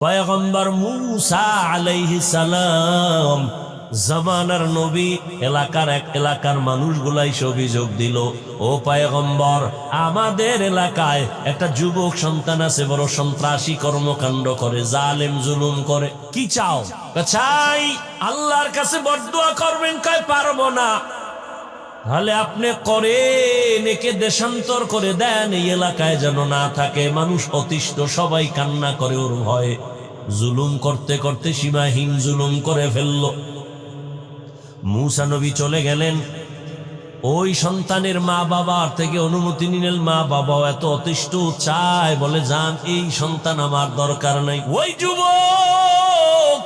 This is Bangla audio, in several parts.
পয়গম্বর মূসা আলাইহিস সালাম জামানার নবী এলাকার মানুষগুলাই অভিযোগ দিল, ও পয়গম্বর, আমাদের এলাকায় একটা যুবক সন্তান আছে, বড় সন্ত্রাসী কর্মকাণ্ড করে, জালেম জুলুম করে। কি চাও? চাই আল্লাহর কাছে বদদুয়া করবেন। কয় পারবো না। তাহলে আপনি করেন, একে দেশান্তর করে দেন, এই এলাকায় যেন না থাকে। মানুষ অতিষ্ঠ, সবাই কান্না করে ওর ভয়ে। জুলুম করতে করতে সীমাহীন জুলুম করে ফেলল। মূসা নবী চলে গেলেন। ওই সন্তানের মা বাবার থেকে অনুমতি নিলেন। মা বাবাও এত অতিষ্ঠ, চায়, বলে যান, এই সন্তান আমার দরকার নাই। ওই যুবক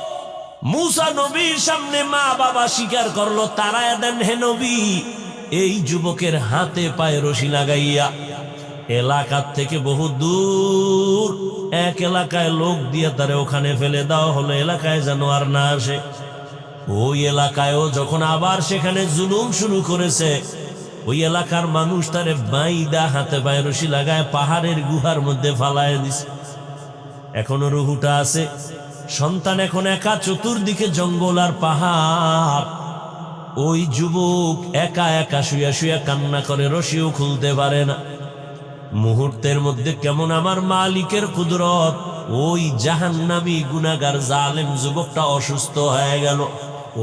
মূসা নবীর সামনে মা বাবা স্বীকার করলো, তারায়া দেন হে নবী। এই যুবকের হাতে পায়ে রশি লাগাইয়া এলাকার থেকে বহু দূর এক এলাকায় লোক দিয়ে তারে ওখানে ফেলে দেওয়া হলো, এলাকায় যেন আর না আসে। ওই এলাকায়ও যখন আবার সেখানে জুলুম শুরু করেছে, ওই এলাকার মানুষ তারে বাইদা হাতে পায়ে রশি লাগায় পাহাড়ের গুহার মধ্যে ফালায় দিছে। এখনো রুহুটা আছে। সন্তান এখন একা, চতুর্দিকে জঙ্গল আর পাহাড়। ওই যুবক একা একা শুয়া শুয়া কান্না করে, রশিও খুলতে পারে না। মুহূর্তের মধ্যে কেমন আমার মালিকের কুদরত, ওই জাহান্নামী গুনাহগার জালেম যুবকটা অসুস্থ হয়ে গেল।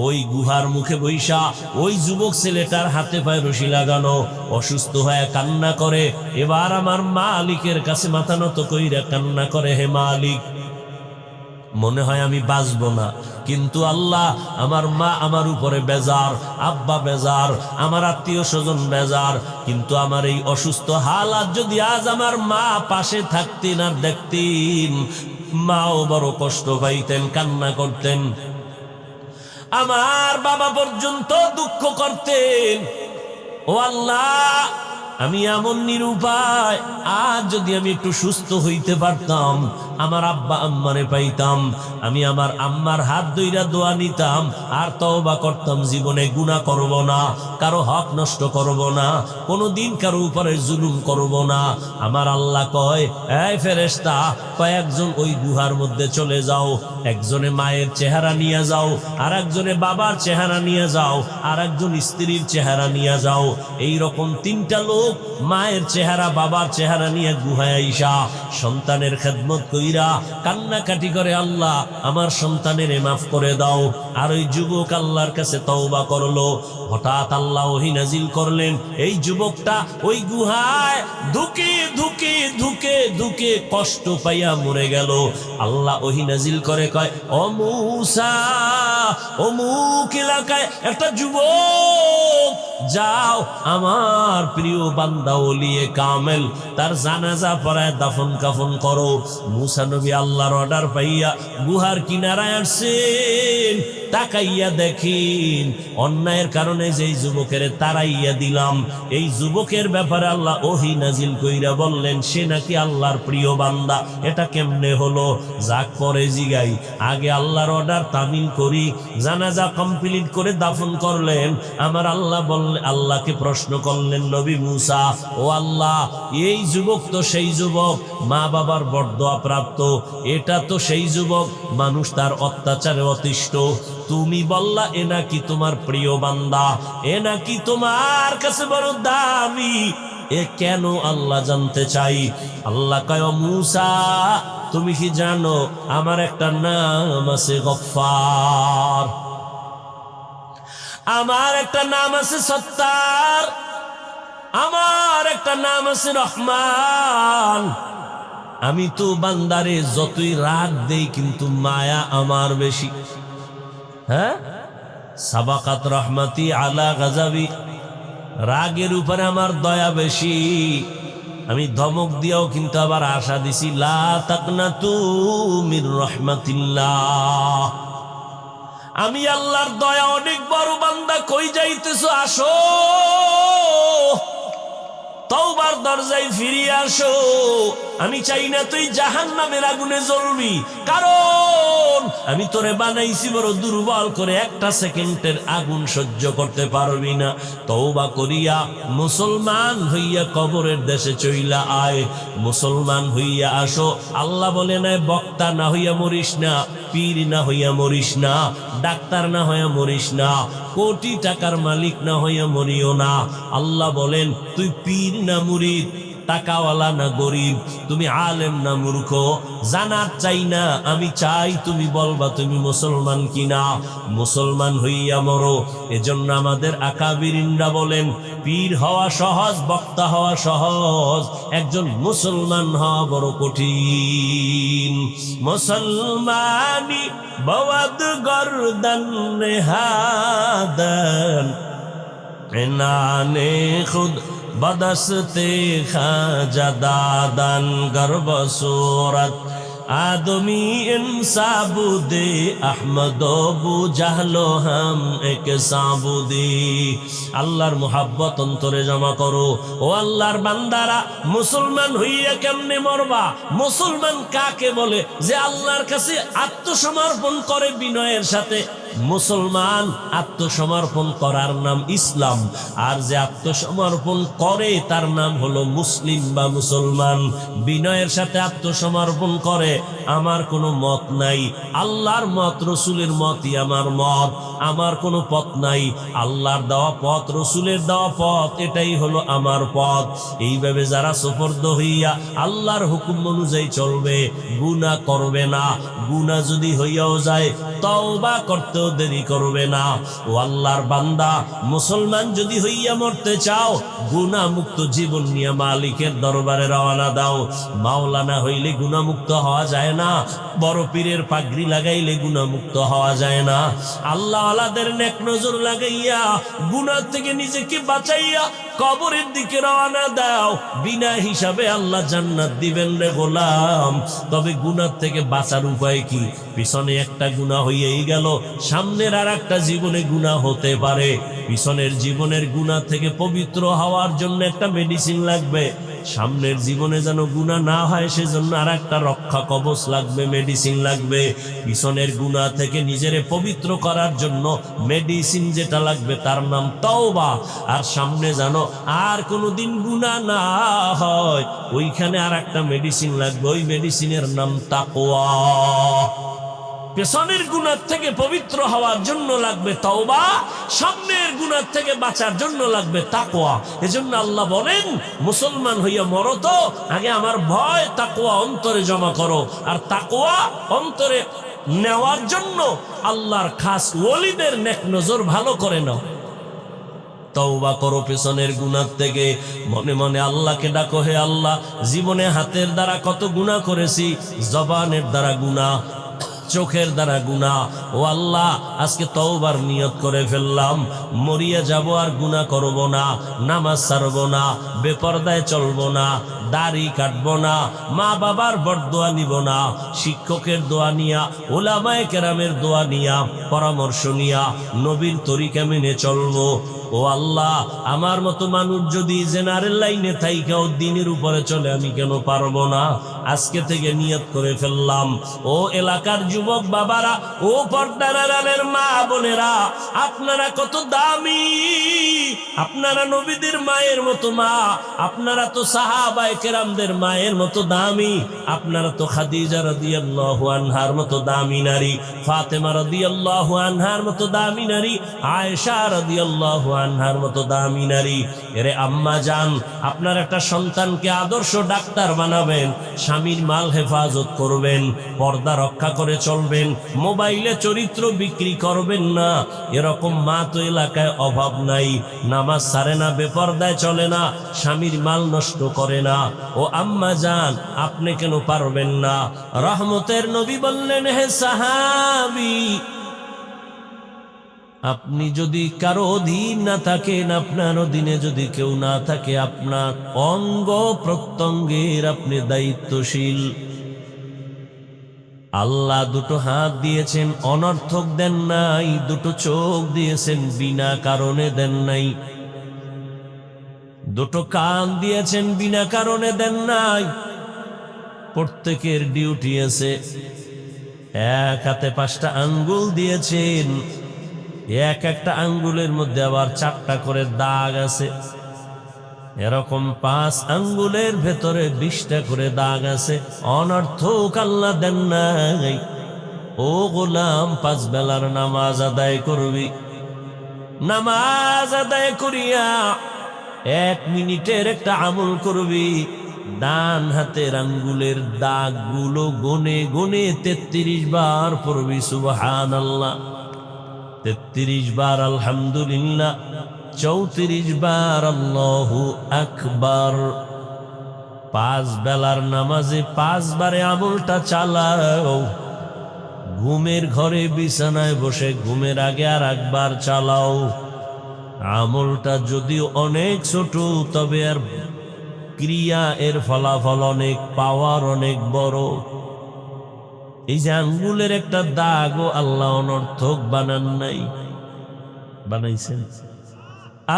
ওই গুহার মুখে বৈশা ওই যুবক ছেলেটার হাতে পায়ে রশি লাগানো, অসুস্থ হয়ে কান্না করে। এবার আমার মালিকের কাছে মাথা নত কইরা কান্না করে, হে মালিক, মনে হয় আমি বাঁচবো না, কিন্তু আল্লাহ, আমার মা আমার উপরে বেজার, আব্বা বেজার, আমার আত্মীয় স্বজন বেজার, কিন্তু আমার এই অসুস্থ হালাত যদি আজ আমার মা পাশে থাকতেন আর দেখতেন, মাও বড় কষ্ট পাইতেন, কান্না করতেন। আমার বাবা পর্যন্ত দুঃখ করতেন। ও আল্লাহ, আমি এমন নিরুপায়, আজ যদি আমি একটু সুস্থ হইতে পারতাম, আমার আব্বা আম্মারে পাইতাম, আমি আমার আম্মার হাত ধইরা দোয়া নিতাম, আর তওবা করতাম, জীবনে গুনাহ করব না, কারো হক নষ্ট করব না, কোনোদিন কারো উপরে জুলুম করব না। আমার আল্লাহ কয়, এই ফেরেশতা, কয়েকজন ওই গুহার মধ্যে চলে যাও, একজনে মায়ের চেহারা নিয়ে যাও, আর একজনে বাবার চেহারা নিয়ে যাও, আর একজন স্ত্রীর চেহারা নিয়ে যাও। এই রকম তিনটা লোক মায়ের চেহারা বাবার চেহারা নিয়ে গুহায় আইসা সন্তানের খেদমত কইরা কান্নাকাটি করে, আল্লাহ আমার সন্তানের মাফ করে দাও। আর ওই যুবক আল্লাহর কাছে তওবা করলো। হঠাৎ আল্লাহ ওহী নাজিল করলেন, এই যুবকটা ওই গুহায় ধুকে ধুকে ধুকে ধুকে কষ্ট পাইয়া মরে গেল। আল্লাহ ওহী নাজিল করে কয়, ও মূসা, অমুক এলাকায় একটা যুবক, যাও আমার প্রিয় বান্দা ওলিয়ে কামেল, তার জানাজা পড়ায় দাফন কাফন করো। মূসা নবী আল্লাহর অর্ডার পাইয়া গুহার কিনারায় আসছেন। তাকাইয়া দেখেন, অন্যায়ের কারণে যেই যুবকের তারাইয়া দিলাম, এই যুবকের ব্যাপারে আল্লাহ ওহী নাজিল কইরা বললেন, সে নাকি আল্লাহর প্রিয় বান্দা। এটা কেমনে হলো? যাক পরে জিগাই, আগে আল্লাহর অর্ডার তামিল করি। জানাজা কমপ্লিট করে দাফন করলেন। আমার আল্লাহ বললেন, আল্লাহকে প্রশ্ন করলেন নবী মূসা, ও আল্লাহ, এই যুবক তো সেই যুবক মা বাবার বরদোয়া প্রাপ্ত, এটা তো সেই যুবক মানুষ তার অত্যাচারে অতিষ্ঠ, তুমি বললা এ নাকি তোমার প্রিয় বান্দা, এ নাকি তোমার কাছে বড় দামি, এ কেন আল্লাহ জানতে চাই। আল্লাহ কয়, মূসা, তুমি কি জানো আমার একটা নাম আছে গফফার, আমার একটা নাম আছে সত্তার, আমার একটা নাম আছে রহমান। আমি তো বান্দারে যতই রাগ দেই, কিন্তু মায়া আমার বেশি। হ্যাঁ, সাবাকাত রহমতি আলা গাজাবি, রাগের উপরে আমার দয়া বেশি। আমি ধমক দিয়াও কিন্তু আবার আশা দিছি, লা তাকনাতু মির রহমাতিল্লাহ, আমি আল্লাহর দয়া অনেক বড়, বান্দা কই যাইতেছো, আসো, তওবার দরজায় ফিরিয়ে আসো। আমি চাই না তুই জাহান্নামের আগুনে জ্বলবি, কারণ আমি তোরে বানাইছি বড় দুর্বল করে, একটা সেকেন্ডের আগুন সহ্য করতে পারবি না। তওবা করিয়া মুসলমান হইয়া কবরের দেশে চইলা আয়, মুসলমান হইয়া আসো। আল্লাহ বলে নাই বক্তা না হইয়া মরিস না, পীর না হইয়া মরিস না, ডাক্তার না হইয়া মরিস না, কোটি টাকার মালিক না হইয়া মরিও না। আল্লাহ বলেন তুই পীর না মুরিদ, টাকাওয়ালা না গরিব, তুমি আলেম না মূর্খ, জানার চাই না, আমি চাই তুমি বলবা তুমি মুসলমান কিনা। মুসলমান হইয়া মরো। এজন্য আমাদের আকাবিরিনরা বলেন পীর হওয়া সহজ, বক্তা হওয়া সহজ, একজন মুসলমান হওয়া বড় কঠিন। মুসলমানি বওয়াদ গর্দান নেহাদান এনানে খুদ बदस्ते खाजा दादन गर्भ सूरत आदमी इंसाबुदे अहमदो बु जाहलो हम एक साबुदी। আল্লাহর মুহাব্বত অন্তরে জমা করো। ও আল্লাহর বান্দারা, মুসলমান হইয়া কেমনে মরবা? মুসলমান কাকে বলে? যে আল্লাহর কাছে আত্মসমর্পণ করে বিনয়ের সাথে। মুসলমান আত্মসমর্পণ করার নাম ইসলাম, আর যে আত্মসমর্পণ করে তার নাম হলো মুসলিম বা মুসলমান। বিনয়ের সাথে আত্মসমর্পণ করে, আমার কোনো মত নাই, আল্লাহর মত রসুলের মতই আমার মত, আমার কোনো পথ নাই, আল্লাহর দেওয়া পথ রসুলের দেওয়া পথ এটাই হলো আমার পথ। এইভাবে যারা সুপর্দ হইয়া আল্লাহর হুকুম অনুযায়ী চলবে, গুনাহ করবে না, গুনাহ যদি হইয়াও যায় তওবা করতেও দেরি করবে না। ও আল্লাহর বান্দা, মুসলমান যদি হইয়া মরতে চাও, গুনাহ মুক্ত জীবন নিয়ে মালিকের দরবারে রওনা দাও। মাওলানা হইলে গুনাহ মুক্ত হওয়া যায় না, বড় পীরের পাগড়ি লাগাইলে গুনাহ মুক্ত হওয়া যায় না। আল্লাহ আলাদের নেক নজর লাগাইয়া গুনাহ থেকে নিজেকে বাঁচাইয়া কবরের দিকে রওনা দাও। বিনা হিসাবে আল্লাহ জান্নাত দিবেন রে গোলাম। তবে গুনাহ থেকে বাঁচার উপায় কি? পিছনে একটা গুনাহ হইয়াই গেল, সামনের আর একটা জীবনে গুনাহ হতে পারে। পিছনের জীবনের গুনাহ থেকে পবিত্র হওয়ার জন্য একটা মেডিসিন লাগবে, সামনের জীবনে যেন গুনাহ না হয় সেজন্য আর একটা রক্ষা কবচ লাগবে, মেডিসিন লাগবে। পিছনের গুনাহ থেকে নিজেরে পবিত্র করার জন্য মেডিসিন যেটা লাগবে তার নাম তওবা। আর সামনে যেন আর কোনোদিন গুনাহ না হয়, ওইখানে আর একটা মেডিসিন লাগবে, ওই মেডিসিনের নাম তাকওয়া। পেছনের গুনাহ থেকে পবিত্র হওয়ার জন্য লাগবে তওবা, সামনের গুনাহ থেকে বাঁচার জন্য লাগবে তাকওয়া। এজন্য আল্লাহ বলেন মুসলমান হইয়া মরো তো আগে আমার ভয় তাকওয়া অন্তরে জমা করো। আর তাকওয়া অন্তরে নেওয়ার জন্য আল্লাহর খাস ওলিদের নেক নজর ভালো করে নাও। তওবা করো পেছনের গুনাহ থেকে, মনে মনে আল্লাহকে ডাকো, হে আল্লাহ, জীবনে হাতের দ্বারা কত গুনাহ করেছি, জবানের দ্বারা গুনাহ, চোখের দ্বারা গুনাহ। ও আল্লাহ, আজকে তওবার নিয়ত করে ফেললাম, মরিয়া যাব আর গুনাহ করব না, নামাজ ছাড়ব না, বেপরদায় চলব না, দাড়ি কাটব না, মা বাবার বরদোয়া নিব না, শিক্ষকের দোয়া নিয়া, উলামায়ে কেরামের দোয়া নিয়া, পরামর্শ নিয়া নবীর তরিকা মেনে চলবো। ও আল্লাহ, আমার মতো মানুষ যদি জেনারেল লাইনে থাইকাও দ্বীনের উপরে চলে, আমি কেন পারবো না? আজকে থেকে নিয়ত করে ফেললাম। ও এলাকার যুবক বাবারা, ও পর্দার আড়ালের মা বোনেরা, আপনারা কত দামি, আপনারা নবীদের মায়ের মতো মা, আপনারা তো সাহাবায়ে কেরামদের মায়ের মতো দামি, আপনারা তো খাদিজা রাদিয়াল্লাহু আনহার মতো দামি নারী, ফাতেমা রাদিয়াল্লাহু আনহার মতো দামি নারী, আয়েশা রাদিয়াল্লাহু আনহার মতো দামি নারী। এরে আম্মা জান, আপনার একটা সন্তানকে আদর্শ ডাক্তার বানাবেন, স্বামীর মাল হেফাজত করবেন, পর্দা রক্ষা করে চলবেন, মোবাইলে চরিত্র বিক্রি করবেন না। এরকম মা তো এলাকায় অভাব নাই, নামাজ ছাড়ে না, বেপরদায় চলে না, স্বামীর মাল নষ্ট করে না। ও আম্মা জান, আপনি কেন পারবেন না? রহমতের নবী বললেন, হে সাহাবী, আপনি যদি কারো অধীন না থাকেন, আপনার অধীনে যদি কেউ না থাকে, আপনার অঙ্গ প্রত্যঙ্গের আপনি দায়িত্বশীল। আল্লাহ দুটো হাত দিয়েছেন, অনর্থক দেন নাই, দুটো চোখ দিয়েছেন, বিনা কারণে দেন নাই, দুটো কান দিয়েছেন, বিনা কারণে দেন নাই। প্রত্যেকের ডিউটি আছে। এক হাতে 5টা আঙ্গুল দিয়েছেন, এক একটা আঙ্গুলের মধ্যে আবার 4টা করে দাগ আছে। এরকম 5 আঙ্গুলের ভেতরে 20টা করে দাগ আছে। অনর্থক আল্লাহ দেন নাই। ও গোলাম, 5 বেলার নামাজ আদায় করবি, নামাজ আদায় করিয়া 1 মিনিটের একটা আমল করবি। ডান হাতের আঙ্গুলের দাগগুলো গুনে গুনে 33 বার পড়বি সুবহানাল্লাহ, 33 বার আলহামদুলিল্লাহ, 34 বার আল্লাহু আকবার। 5 বেলার নামাজে 5 বারে আমলটা চালাও। ঘুমের ঘরে বিছানায় বসে ঘুমের আগে আর একবার চালাও। আমলটা যদিও অনেক ছোট, তবে আর ক্রিয়া এর ফলাফল অনেক, পাওয়ার অনেক বড়। এই যে আঙ্গুলের একটা দাগও আল্লাহ অনর্থক বানান নাই, বানাইছেন।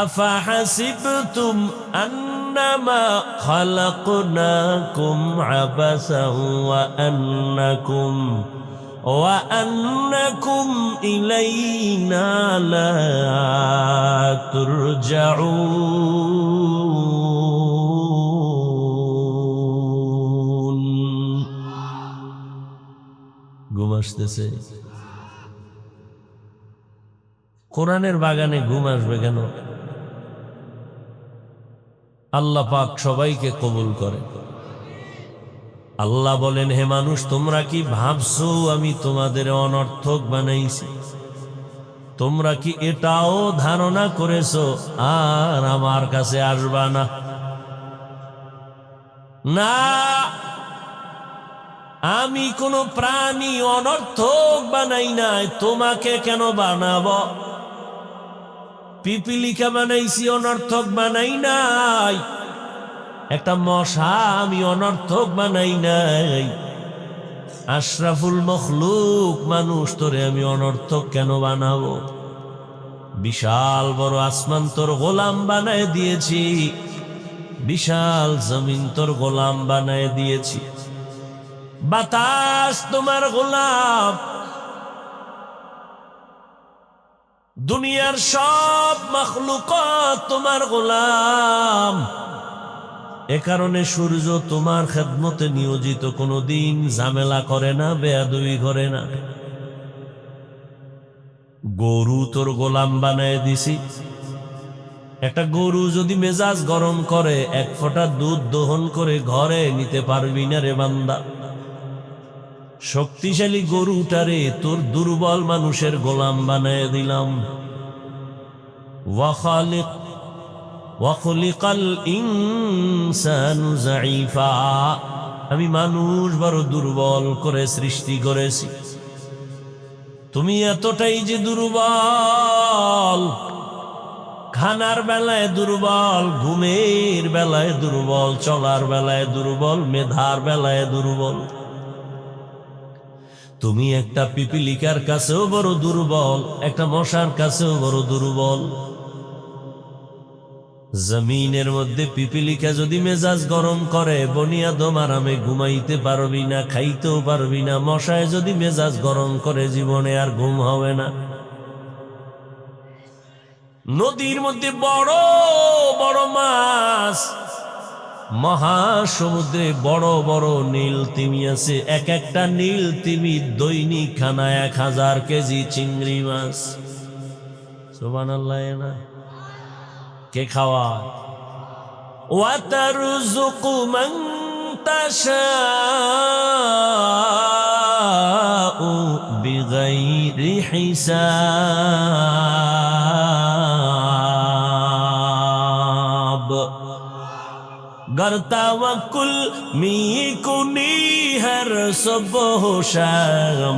আফা হাসিবতুম আন্নামা খালাকনাকুম আবাসাও ওয়া আন্নাকুম ইলাইনা লা তুরজাউন। ঘুম আসতেছে? কোরআনের বাগানে ঘুম আসবে কেন? আল্লাহ পাক সবাইকে কবুল করে। আল্লাহ বলেন, হে মানুষ, তোমরা কি ভাবছো আমি তোমাদের অনর্থক বানাইছি? তোমরা কি এটাও ধারণা করেছো আর আমার কাছে আসবা না? না, আমি কোনো প্রাণী অনর্থক বানাই নাই। তোমাকে কেন বানাবো? পিপিলিকা বানাইছি, অনর্থক বানাই নাই। একটা মশা আমি অনর্থক বানাই নাই। আশরাফুল মখলুক মানুষ, তোরে আমি অনর্থক কেন বানাবো? বিশাল বড় আসমান তোর গোলাম বানায় দিয়েছি, বিশাল জমিন তোর গোলাম বানায় দিয়েছি। বাতাস তোমার গোলাম, দুনিয়ার সব মখলুকাত তোমার গোলাম। এ কারণে সূর্য তোমার খেদমতে নিয়োজিত, কোনোদিন ঝামেলা করে না, বেয়াদবি করে না। গরু তোর গোলাম বানায় দিছি। একটা গরু যদি মেজাজ গরম করে, 1 ফোঁটা দুধ দহন করে ঘরে নিতে পারবি না রে বান্দা। শক্তিশালী গরুটারে তোর দুর্বল মানুষের গোলাম বানায় দিলাম। ওয়াখলিকাল ইনসানু যায়ীফা, আমি মানুষ বড় দুর্বল করে সৃষ্টি করেছি। তুমি এতটাই যে দুর্বল, খানার বেলায় দুর্বল, ঘুমের বেলায় দুর্বল, চলার বেলায় দুর্বল, মেধার বেলায় দুর্বল। তুমি একটা পিপিলিকার কাছেও বড় দুর্বল, একটা মশার কাছেও বড় দুর্বল। জমিনের মধ্যে পিপিলিকা যদি মেজাজ গরম করে, বনি আদম আরামে ঘুমাইতে পারবি না, খাইতেও পারবি না। মশায় যদি মেজাজ গরম করে, জীবনে আর ঘুম হবে না। নদীর মধ্যে বড় বড় মাছ, মহাসমুদ্রে বড় বড় নীল তিমি আছে। এক একটা নীল তিমি দৈনিক খানা 1000 কেজি চিংড়ি মাছ। সুবহানাল্লাহ। না কে খাওয়ায়? ওয়াতারযুকু মান তাশাউ বিগাইরি হিসাব। गर तवक्कुल मी कुनी हर सुबह शाम,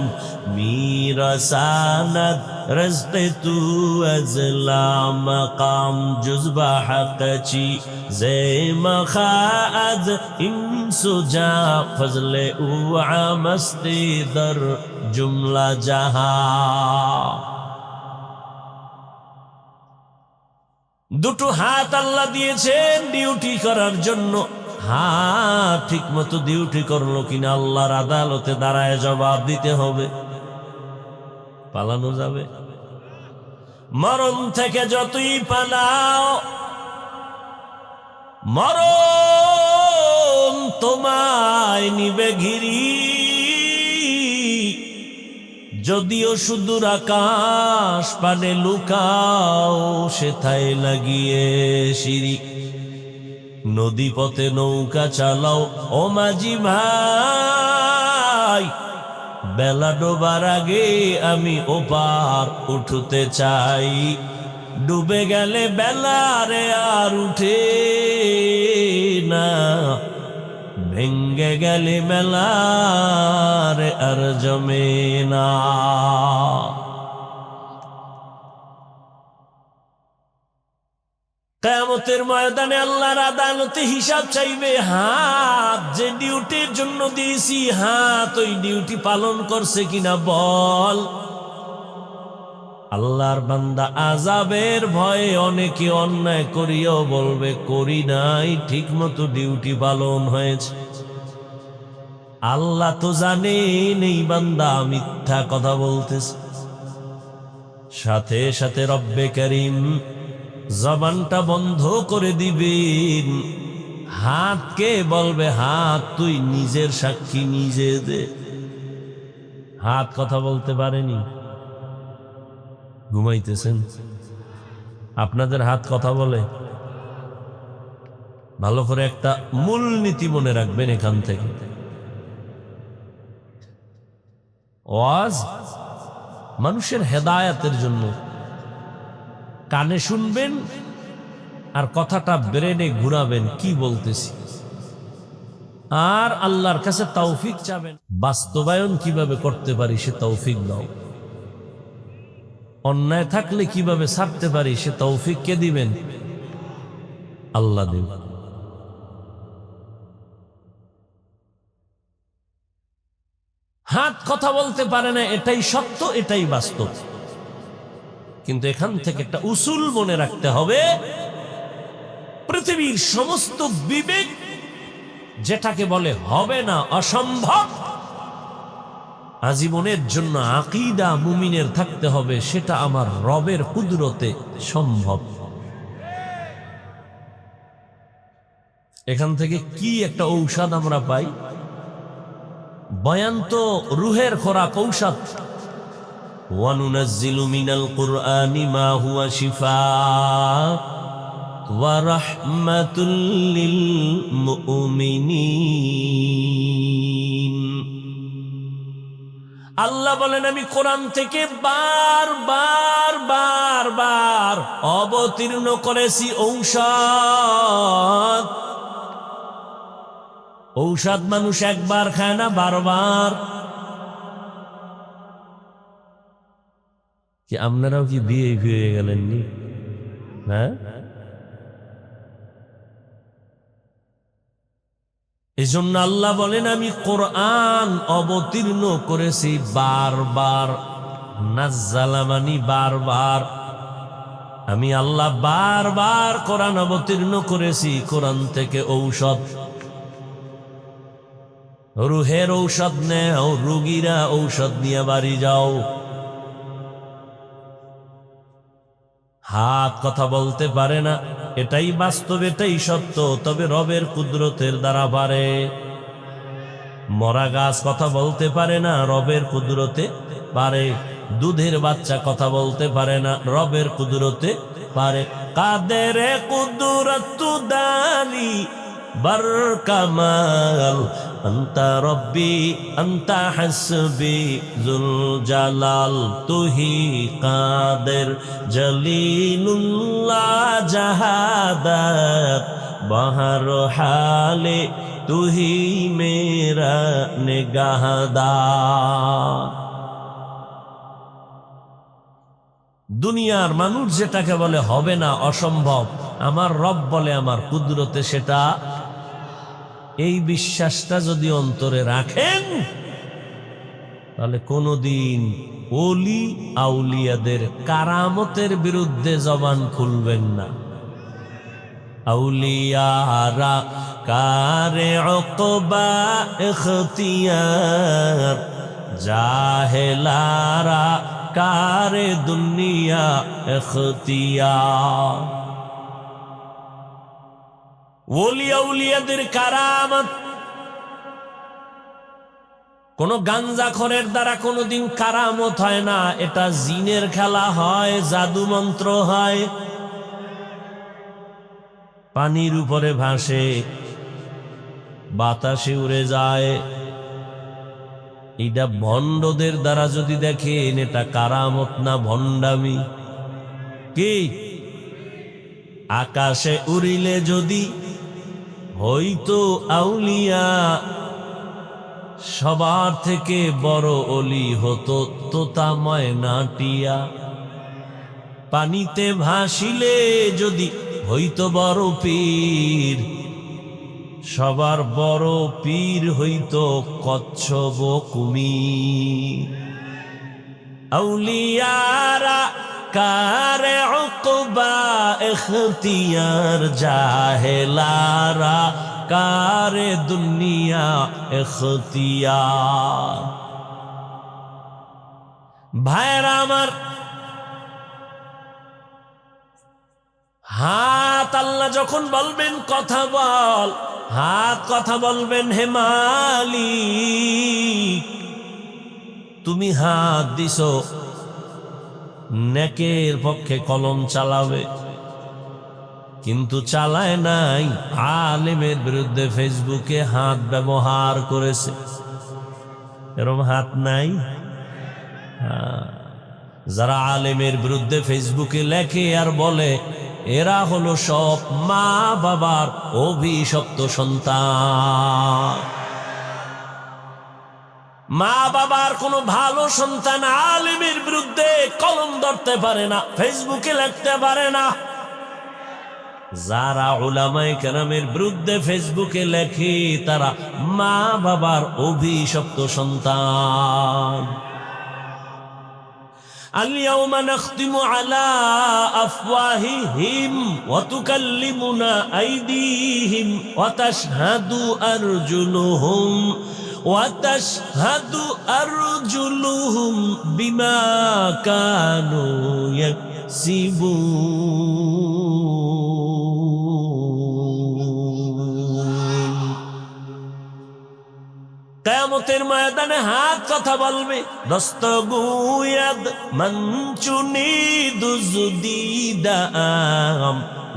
मेरा सानद रज़्क़ तू अज़ला मकाम जुज़्बा हक़ची ज़े मखाअज़ इंसुजा फज़ले उआ मस्ती दर जुमला जहां। দুটো হাত আল্লাহ দিয়েছেন ডিউটি করার জন্য। হাত ঠিক মতো ডিউটি করলো কিনা আল্লাহর আদালতে দাঁড়ায় জবাব দিতে হবে। পালানো যাবে? মরণ থেকে যতই পালাও, মরণ তোমায় নিবে ঘিরি। যদিও সুদূর আকাশ পানে লুকাও, সেথায় লাগিয়ে সিঁড়ি। নদী পথে নৌকা চালাও ও মাঝি ভাই, বেলা ডোবার আগে আমি ওপার উঠতে চাই। ডুবে গেলে বেলারে আর উঠে না, ভেঙ্গে গেলে মেলারে আর জমে না। কিয়ামতের ময়দানে আল্লাহর আদালতে হিসাব চাইবে। হাত যে ডিউটির জন্য দিয়েছি, হাত ওই ডিউটি পালন করছে কিনা বল। আল্লাহর বান্দা আযাবের ভয়ে অনেকে অন্যায় করিও বলবে করি নাই, ঠিক মতো ডিউটি পালন হয়েছে। আল্লাহ তো জানেন এই বান্দা মিথ্যা কথা বলতেছে। সাথে সাথে রব্বে কারীম জবানটা বন্ধ করে দিবেন। হাতকে বলবে, হাত তুই নিজের সাক্ষী নিজে দে। হাত কথা বলতে পারেনি। ঘুমাইতেছেন? আপনাদের হাত কথা বলে? ভালো করে একটা মূলনীতি মনে রাখবেন এখান থেকে। ওয়াজ মানুষের হেদায়েতের জন্য। কানে শুনবেন আর কথাটা ব্রেনে ঘুরাবেন কি বলতেছি, আর আল্লাহর কাছে তৌফিক চাবেন বাস্তবায়ন কিভাবে করতে পারি সে তৌফিক দাও। অন্যায় থাকলে কিভাবে ছাড়তে পারি সে তৌফিক কে দিবেন? আল্লাহ দিবেন। হাত কথা বলতে পারে না, এটাই সত্য, এটাই বাস্তব। কিন্তু এখান থেকে একটা উসুল মনে রাখতে হবে। পৃথিবীর সমস্ত বিবেক যেটাকে বলে হবে না, অসম্ভব, আজীবনের জন্য আকীদা মুমিনের থাকতে হবে সেটা আমার রবের কুদরতে সম্ভব। এখান থেকে কি একটা ঔষধ আমরা পাই। বয়ান তো রুহের খোরাক, ঔষধ। ওয়ানুনাজ্জিলু মিনাল কুরআনি মা হুয়া শিফাআ ওয়া রাহমাতুল লিল মুমিনিন। আল্লাহ বলেন আমি কোরআন থেকে বার অবতীর্ণ করেছি ঔষধ। ঔষধ মানুষ একবার খায় না, বারবার। কি আপনারাও কি বিয়ে হয়ে গেলেন নি? হ্যাঁ, এই জন্য আল্লাহ বলেন আমি কোরআন অবতীর্ণ করেছি বারবার। নাজ্জালা মানি বারবার। আমি আল্লাহ বারবার কোরআন অবতীর্ণ করেছি। কোরআন থেকে ঔষধ, রুহের ঔষধ নেও, রোগীরা ঔষধ নিয়ে বাড়ি যাও। হাত কথা বলতে পারে না, এটাই বাস্তব, এটাই সত্য। তবে রবের কুদরতের দ্বারা পারে। মরা গাছ কথা বলতে পারে না, রবের কুদরতে পারে। দুধের বাচ্চা কথা বলতে পারে না, রবের কুদরতে পারে। কাদের কুদরত দানি বার কামাল আন্তা রব্বি আন্তা হাসবি জুল জালাল। তুহি কাদের জলিলুল্লাহ জাহাদাত বাহর হালে তুহি মেরা নিগাহদার। দুনিয়ার মানুষ যেটাকে বলে হবে না, অসম্ভব, আমার রব বলে আমার কুদরতে সেটা। এই বিশ্বাসটা যদি অন্তরে রাখেন তাহলে কোনদিন ওলি আউলিয়াদের কারামতের বিরুদ্ধে জবান খুলবেন না। আউলিয়ারা কারে উকবা ইখতিয়ার, জাহেলারা কারে দুনিয়া ইখতিয়ার। ওলি আউলিয়াদের কারামত কোন গাঞ্জাখরের দ্বারা কোনদিন কারামত হয় না, এটা জিনের খেলা হয়, জাদু মন্ত্র হয়। পানির উপরে ভাসে, বাতাসে উড়ে যায়। এটা ভণ্ডদের দ্বারা যদি দেখেন, এটা কারামত না ভণ্ডামি। কি আকাশে উড়িলে যদি হইতো আউলিয়া, সবার থেকে বড় অলি হতো তোতা ময়নাটিয়া। পানিতে ভাসিলে যদি হইতো বড় পীর, সবার বড় পীর হইতো কচ্ছপ কুমির। আউলিয়ারা কারে উকবা ইখতিয়ার, জাহেলারা কারে দুনিয়া ইখতিয়ার। ভাইরা আমার, হাত আল্লাহ যখন বলবেন কথা বল, হাত কথা বলবেন, হে মালিক তুমি হাত দিছো নেকের পক্ষে কলম চালাবে, কিন্তু চালায় নাই, আলেমের বিরুদ্ধে ফেসবুকে হাত ব্যবহার করেছে। এরকম হাত নাই? যারা আলেমের বিরুদ্ধে ফেসবুকে লেখে আর বলে, এরা হলো সব মা বাবার অভিশপ্ত সন্তান। মা বাবার কোনো ভালো সন্তান আলেমের বিরুদ্ধে কলম ধরতে পারে না, ফেসবুকে লিখতে পারে না। যারা উলামায়ে কেরামের বিরুদ্ধে ফেসবুকে লেখে, তারা মা বাবার অভিশপ্ত সন্তান। اليوم نختم على أفواههم وتكلمنا أيديهم وتشهد أرجلهم بما كانوا يكسبون। কিয়ামতের ময়দানে হাত কথা বলবে, দস্তগুয়াদ মঞ্চুনি দুজুদিদাম,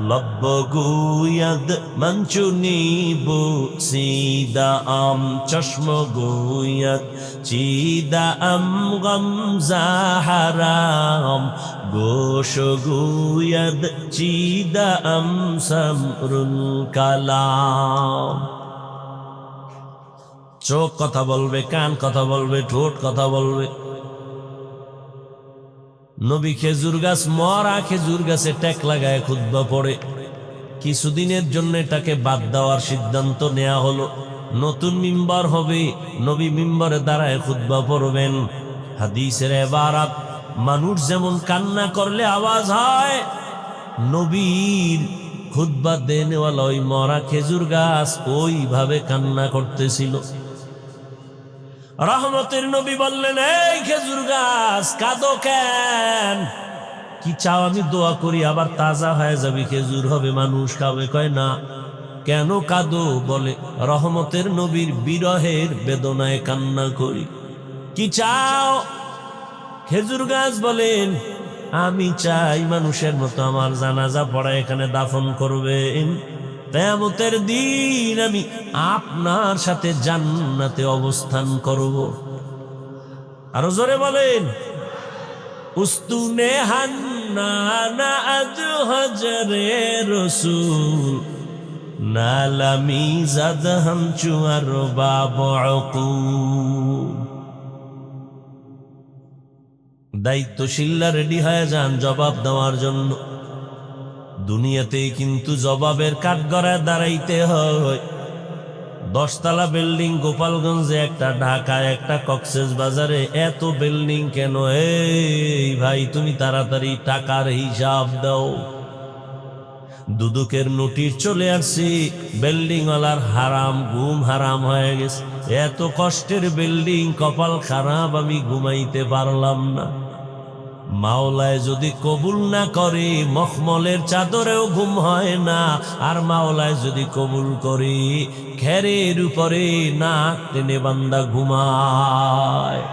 লব্বগুয়াদ মঞ্চুনি বুসিদাম, চশমগুয়াদ চিদাম গমজাহারাম, গোশগুয়াদ চিদাম সমরুল কালাম। চোখ কথা বলবে, কান কথা বলবে, ঠোঁট কথা বলবে। নবী খেজুর গাছ, মরা খেজুর গাছে ট্যাক লাগায় খুতবা পড়ে। কিছুদিনের জন্য এটাকে বাদ দেওয়ার সিদ্ধান্ত নেওয়া হলো। নতুন মিম্বার হবে, নবী মিম্বারে দাঁড়ায় খুতবা পড়বেন। হাদিসের ইবারাত, মানুষ যেমন কান্না করলে আওয়াজ হয়, নবীর খুতবা দেনেওয়ালা ওই মরা খেজুর গাছ ওইভাবে কান্না করতেছিল। রহমতের নবী বললেন, এই খেজুর গাছ কাঁদো কেন? কি চাও আমি দোয়া করি, আবার তাজা হয়ে যাবে, খেজুর হবে, মানুষ খাবে। কয় না। কেন কাঁদো? বলে, রহমতের নবীর বিরহের বেদনায় কান্না করি। কি চাও? খেজুর গাছ বলেন, আমি চাই মানুষের মতো আমার জানাজা পড়া এখানে দাফন করবেন। কিয়ামতের দিন আমি আপনার সাথে জান্নাতে অবস্থান করব। আরো জোরে বলেন, উস্তুনে হান্নানা আজ হজরে রসুল, নালামি জাদ হামচু আর বাবু। দায়িত্বশীলরা রেডি হয়ে যান জবাব দেওয়ার জন্য। দুনিয়াতেই কিন্তু জবাবের কাঠগড়ায় দাঁড়াইতে হয়। 10 তলা বিল্ডিং গোপালগঞ্জে একটা, ঢাকায় একটা, কক্সেস বাজারে এত বিল্ডিং কেন? এই ভাই, তুমি তাড়াতাড়ি টাকার হিসাব দাও। দুদকের নোটিশ চলে আসছে, বিল্ডিং ওয়ালার হারাম, ঘুম হারাম হয়ে গেছে। এত কষ্টের বিল্ডিং, কপাল খারাপ, আমি ঘুমাইতে পারলাম না। মাওলায় যদি কবুল না করে, মখমলের চাদরেও ঘুম হয় না। আর মাওলায় যদি কবুল করে, খেরের উপরে নাক টেনে বান্দা ঘুমায়।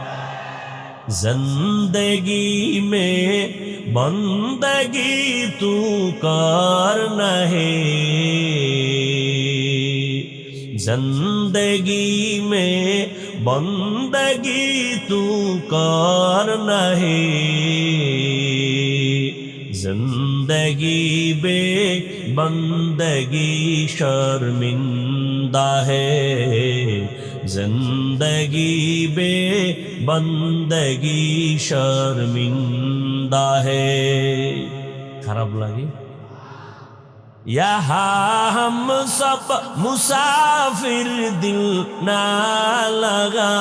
जिंदगी में बंदगी तू करना है, जिंदगी में बंदगी तू करना है, जिंदगी बे बंदगी शर्मिंदा है, जिंदगी बे बंदगी शर्मिंदा है। खराब लगे? यहाँ हम सब मुसाफिर, दिल ना लगा,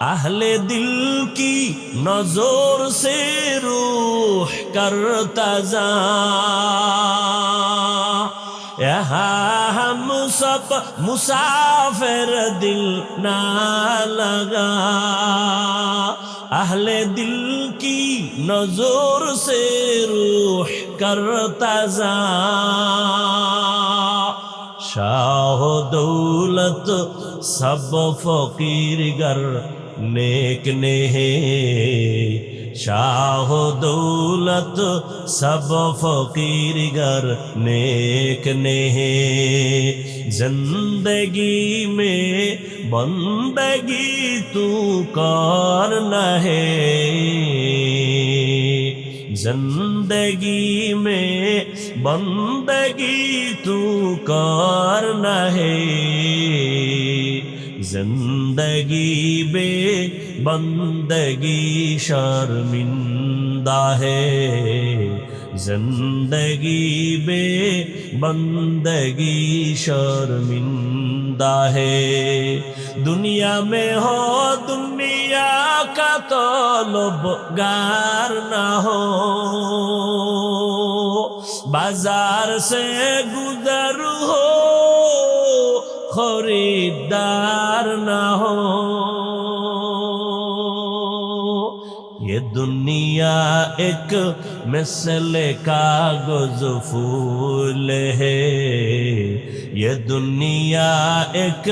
अहले दिल की नजर से रूह करता जा। यहाँ हम सब मुसाफिर, दिल ना लगा, अहले दिल की नजर से रूह करता जा। शाह दौलत सब फकीर गर नेक ने है, शाह दौलत सब फकीर गर नेक ने है, जिंदगी में बंदगी तू करना है, जिंदगी में बंदगी तू करना है, जिंदगी बे बंदगी शर्मिंदा है, जिंदगी बे बंदगी शर्मिंदा है। दुनिया में हो दुनिया का तलबगार ना हो, बाजार से गुजर हो खरीदार ना हो। ये दुनिया एक मिसल कागज फूल है, ये दुनिया एक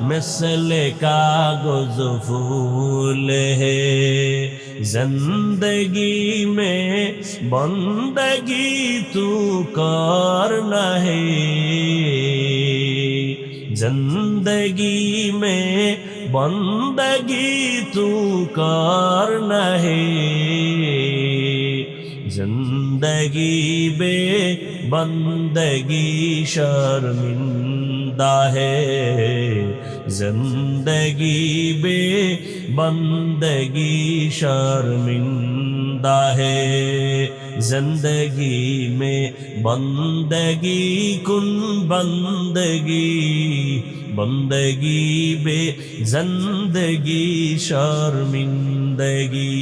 मिसल कागज फूल है, जिंदगी में बंदगी तू करना है, जिंदगी में बंदगी तू करना है, जिंदगी बे बंदगी शर्मिंदा है, जिंदगी बे बंदगी शर्मिंदा है, जिंदगी में बंदगी कुन बंदगी, बंदगी बे जिंदगी शर्मिंदगी।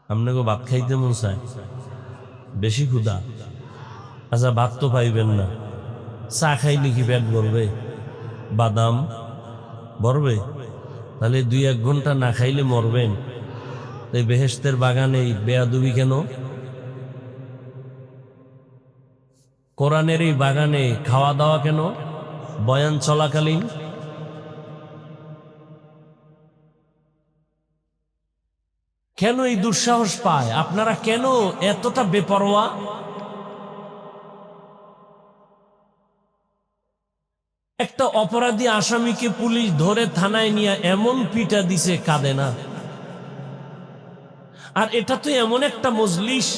हमने को भात खाইতে মন চায়, বেশি ক্ষুধা, আচ্ছা ভাত তো পাইবেন না, চা খাইলে কি পেট ভরবে? বাদাম ভরবে? তাহলে 2-1 ঘন্টা না খাইলে মরবেন। তাই বেহেশতের বাগানে বেয়াদবি কেন? কোরআনের এই বাগানে খাওয়া দাওয়া কেন বয়ান চলাকালীন? কেন এই দুঃসাহস পায়? আপনারা কেন এতটা বেপরোয়া? একটা অপরাধী আসামিকে পুলিশ ধরে থানায় নিয়ে এমন পিটা দিছে, কাঁদে না। আর এটা তো এমন একটা মজলিস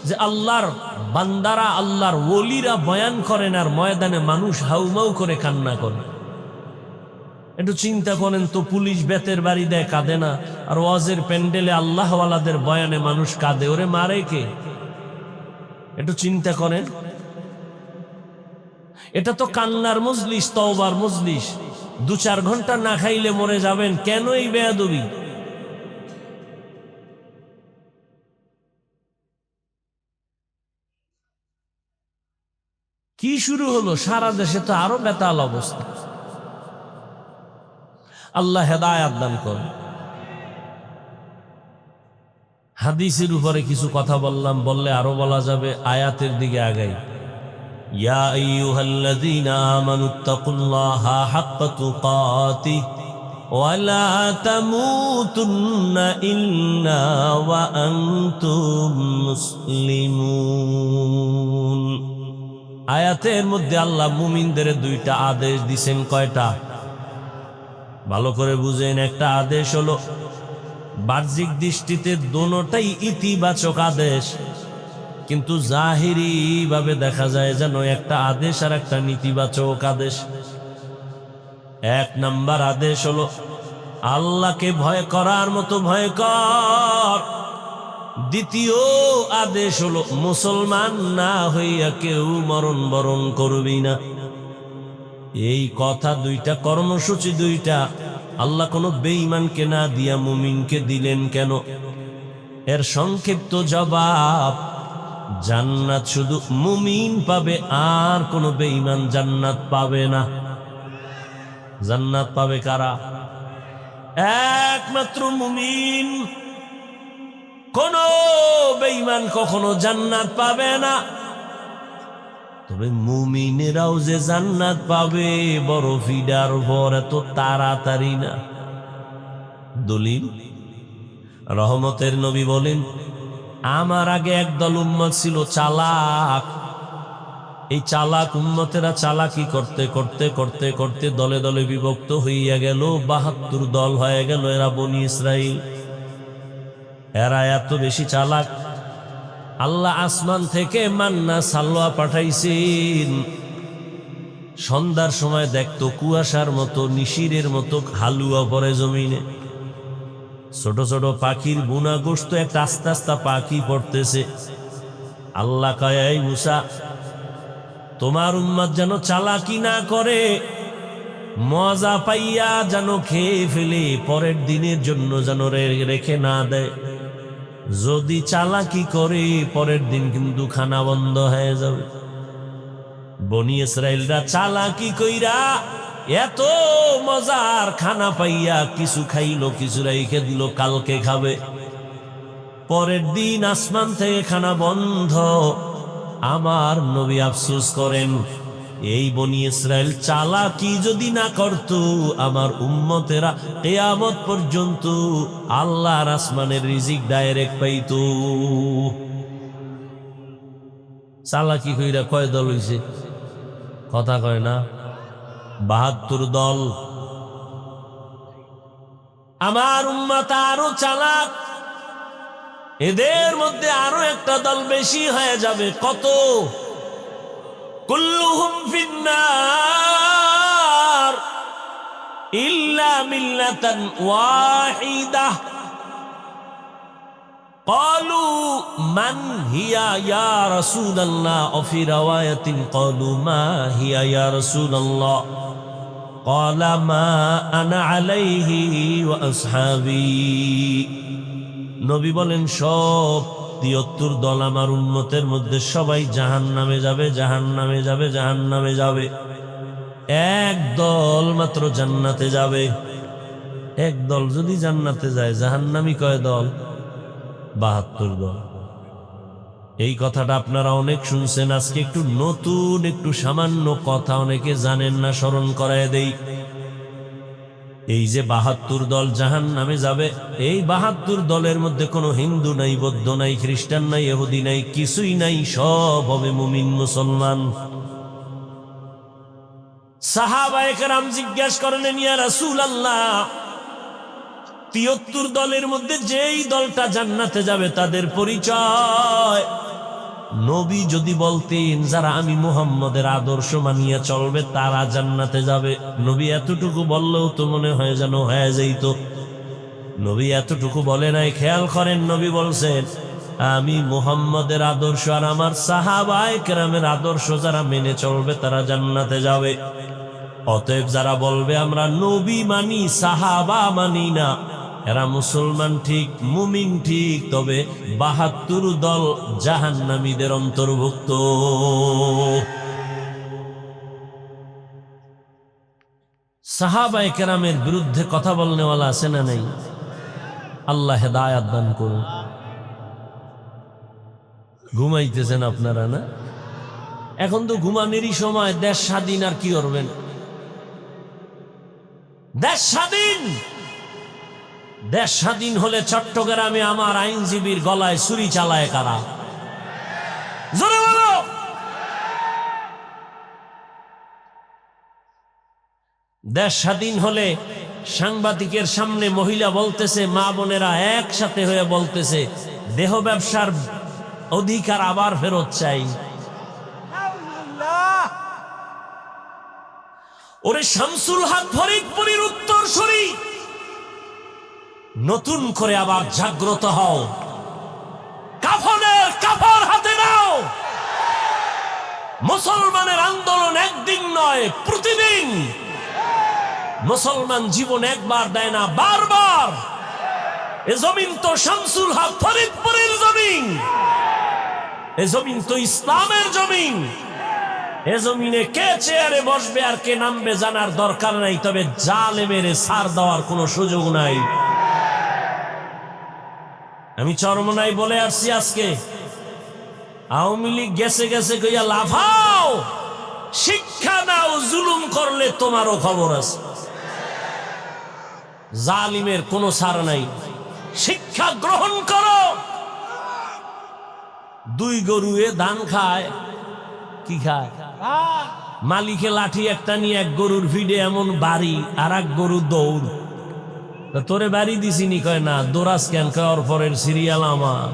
যে আল্লাহর বান্দারা, আল্লাহর ওলিরা বয়ান করেন আর ময়দানে মানুষ হাউমাউ করে কান্না করে। একটু চিন্তা করেন তো, পুলিশ বেতের বাড়ি দেয়, কাঁদে না? আর ওয়াজের প্যান্ডেলে আল্লাহওয়ালাদের বয়ানে মানুষ কাঁদে, ওরে মারে কে? একটু চিন্তা করেন। এটা তো কান্নার মজলিস, তওবার মজলিস। 2-4 ঘন্টা না খাইলে মরে যাবেন, কেন এই বেয়াদবি? কি শুরু হলো? সারা দেশে তো আরো বেতাল অবস্থা। আল্লাহ হেদায়াত দান করেন। হাদিসের উপরে কিছু কথা বললাম, বললে আরো বলা যাবে, আয়াতের দিকে আগাই। ইয়া আইয়ুহাল্লাযীনা আমানুত্তাকুল্লাহা হাক্কা তুকাতিহি ওয়া লা তামুতুন্না ইল্লা ওয়া আনতুম মুসলিমুন। আয়াতের মধ্যে আল্লাহ মুমিনদের দুইটা আদেশ দিছেন। কয়টা? ভালো করে বুঝেন। একটা আদেশ হলো বাহ্যিক দৃষ্টিতে দোনোটাই ইতিবাচক আদেশ, কিন্তু জাহিরি ভাবে দেখা যায় যেন একটা আদেশ আর একটা নেতিবাচক আদেশ। এক নাম্বার আদেশ হলো আল্লাহকে ভয় করার মতো ভয় কর। দ্বিতীয় আদেশ হলো মুসলমান না হইয়া কেউ মরণ বরণ করবি না। এই কথা দুইটা, কর্মসূচি দুইটা আল্লাহ কোনো বেঈমানকে না দিয়া মুমিনকে দিলেন কেন? এর সংক্ষিপ্ত জবাব, জান্নাত শুধু মুমিন পাবে, আর কোনো বেঈমান জান্নাত পাবে না। জান্নাত পাবে কারা? একমাত্র মুমিন। কোন বেঈমান কখনো জান্নাত পাবে না। তবে মুমিনেরাও যে জান্নাত পাবে বড় ফিডার ভর, এত তাড়াতাড়ি না। দলিল, রহমতের নবী বলেন, আমার আগে একদল উম্মত ছিল চালাক। এই চালাক উম্মতেরা চালাকি করতে করতে করতে করতে দলে দলে বিভক্ত হইয়া গেল, ৭২ দল হয়ে গেল। এরা বনি ইসরাইল। এরা এত বেশি চালাক, আল্লাহ আসমান থেকে মান্না সালোয়া পাঠাইছেন। সন্ধ্যার সময় দেখতো কুয়াশার মতো, নিশিরের মতো হালুয়া পড়ে জমিনে। ছোট ছোট পাখির বুনা গোশত একটা আস্তে আস্তে পাখি পড়তেছে। আল্লাহ কয়, এই মুসা, তোমার উম্মত যেন চালাকি না করে, মজা পাইয়া যেন খেয়ে ফেলে, পরের দিনের জন্য যেন রেখে না দেয়। যদি চালাকি করে পরের দিন কিন্তু খানা বন্ধ হয়ে যাবে। বনি ইসরাইলরা চালাকি কইরা এত মজার খানা পাইয়া কিছু খাইলো, কিছু রেখে দিল, কালকে খাবে। পরের দিন আসমান থেকে খানা বন্ধ। আমার নবী আফসোস করেন, এই বনি ইসরাইল চালাকি যদি না করত, আমার উম্মতেরা কিয়ামত পর্যন্ত আল্লাহর আসমানের রিজিক ডাইরেক্ট পাইত। চালাকি কইরা কয় দল হইছে? কথা কয় না, ৭২ দল। আমার উম্মত আরো চালাক, এদের মধ্যে আরো একটা দল বেশি হয়ে যাবে। কত? কুল্লুহুম ফিন্নার ইল্লা মিল্লাতান ওয়াহিদাহ। ক্বালু মান হিয়া ইয়া রাসূলুল্লাহ, ও ফি রাওয়ায়াতিন ক্বালু মা হিয়া ইয়া রাসূলুল্লাহ, ক্বালা মা আনা আলাইহি ওয়া আসহাবি। নবী বলেন, সব ৭৩ দল আমার উম্মতের মধ্যে সবাই জাহান্নামে যাবে, জাহান্নামে যাবে, জাহান্নামে যাবে। এক দল মাত্র জান্নাতে যাবে। এক দল যদি জান্নাতে যায়, জাহান্নামী কয় দল? ৭২ দল। এই কথাটা আপনারা অনেক শুনছেন। আজকে একটু নতুন, একটু সামান্য কথা অনেকে জানেন না, স্মরণ করায় দেই। এই যে ৭২ দল জাহান্নামে যাবে, এই ৭২ দলের মধ্যে কোনো হিন্দু নাই, বৌদ্ধ নাই, খ্রিস্টান নাই, ইহুদি নাই, কিছুই নাই। সব হবে মুমিন, মুসলমান। সাহাবায়ে কেরাম জিজ্ঞাসা করলেন, ইয়া রাসূলুল্লাহ, ৭৩ দলের মধ্যে যেই দলটা জান্নাতে যাবে তাদের পরিচয় নবী যদি বলতেন, যারা আমি মুহাম্মদের আদর্শ মানিয়ে চলবে তারা জান্নাতে যাবে। নবী এতটুকু বললেও তো মনে হয় যেন হয়ে যাইত। নবী এতটুকু বলে নাই। খেয়াল করেন, নবী বলছেন, আমি মুহাম্মদের আদর্শ আর আমার সাহাবায়ে কেরামের আদর্শ যারা মেনে চলবে তারা জান্নাতে যাবে। অতএব যারা বলবে আমরা নবী মানি, সাহাবা মানি না, এরা মুসলমান ঠিক, মুমিন ঠিক, তবে ৭২ দল জাহান্নামীদের অন্তর্ভুক্ত। সাহাবায়ে কেরামের বিরুদ্ধে কথা বলনেওয়ালা আছে না নাই? আল্লাহ হেদায়াত দান করুন। ঘুমাইতেছেন আপনারা না? এখন তো ঘুমানেরই সময়। দেশ স্বাধীন, আর কি করবেন? দেশ স্বাধীন। দেশ স্বাধীন হলে চট্টগ্রামে আমার আইনজীবীর গলায় ছুরি চালায় কারা? জোরে বলো। দেশ স্বাধীন হলে সাংবাদিকের সামনে মহিলা বলতেছে, মা বোনেরা একসাথে হয়ে বলতেছে, দেহ ব্যবসার অধিকার আবার ফেরত চাই। ওরে শামসুল হক ফরিদপুরের উত্তরসূরি, নতুন করে আবার জাগ্রত হও। কাফনের কাপড় হাতে নাও। মুসলমানের আন্দোলন একদিন নয়, প্রতিদিন। মুসলমান জীবন একবার দেয় না, বারবার। এ জমিন তো শামসুল হক ফরিদপুরের জমিন। এ জমিন তো ইসলামের জমিন। এ জমিনে কে চেয়ারে বসবে আর কে নামবে জানার দরকার নাই, তবে জালেমের ছাড় দেওয়ার কোনো সুযোগ নাই। আমি চরমনাই বলে আসছি, আজকে আওয়ামী লীগ গেছে গেছে কইয়া লাফাও, শিক্ষা নাও। জুলুম করলে তোমারও খবর আছে। জালিমের কোনো ছাড় নাই, শিক্ষা গ্রহণ করো। দুই গরুয়ে ধান খায়, কি খায়? মালিকে লাঠি একটা নিয়ে এক গরুর ফিডে এমন বাড়ি, আর এক গরু দৌড়। তোরে বাড়ি দিছিনি? কয় না। দোরাস কেন? কয় ওর পরের সিরিয়াল আমার।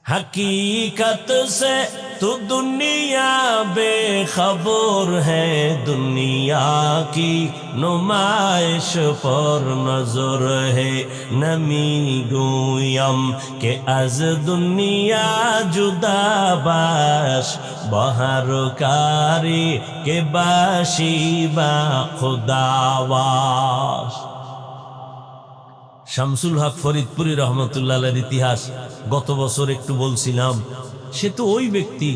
हकीकत से तो दुनिया बेखबर है, दुनिया की नुमाइश पर नजर है। नमी गोयम के अज दुनिया जुदा बाश, बहर कारी के बाशी बा खुदावाश। শামসুল হক ফরিদপুরি রহমতুল্লাহ আলাইহির ইতিহাস গত বছর একটু বলছিলাম। সে তো ওই ব্যক্তি,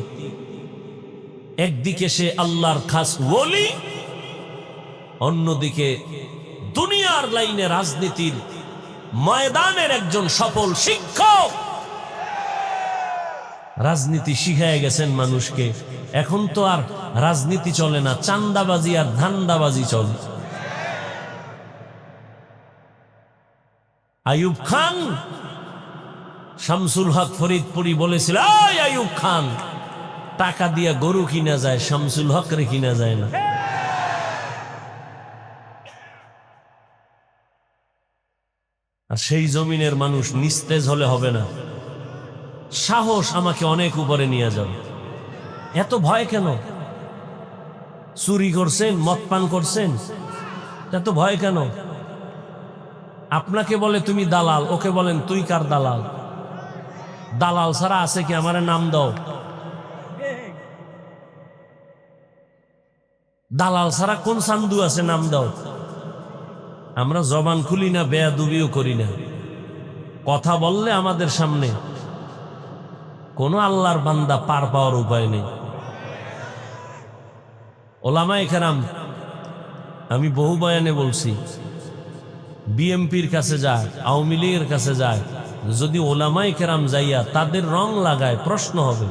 একদিকে সে আল্লাহর খাস ওলি, অন্যদিকে দুনিয়ার লাইনে রাজনীতির ময়দানের একজন সফল শিক্ষক। রাজনীতি শিখায় গেছেন মানুষকে। এখন তো আর রাজনীতি চলে না, চান্দাবাজি আর ধান্দাবাজি চলে। আইয়ুব খান, শামসুল হক ফরিদপুরি বলেছিল, আইয়ুব খান, টাকা দিয়া গরু কিনা যায়, শামসুল হক রে কিনা যায় না। আর সেই জমিনের মানুষ নিস্তেজ হলে হবে না। সাহস আমাকে অনেক উপরে নিয়ে যাবে। এত ভয় কেন? চুরি করছেন, মদ পান করছেন, এত ভয় কেন? আপনাকে বলে তুমি দালাল, ওকে বলেন তুই কার দালাল? দালাল ছাড়া আছে কি? আমারে নাম দাও। দালাল ছাড়া কোন সান্দু আছে? নাম দাও। আমরা জবান খুলি না, বেয়াদবিও করি না। কথা বললে আমাদের সামনে কোন আল্লাহর বান্দা পার পাওয়ার উপায় নেই। ওলামায়ে কেরাম, আমি বহু বয়ানে বলছি, বিএমপির কাছে যায়, আওয়ামী লীগের কাছে যায়, যদি ওলামায়ে কেরাম যাইয়া তাদের রং লাগায় প্রশ্ন হবে।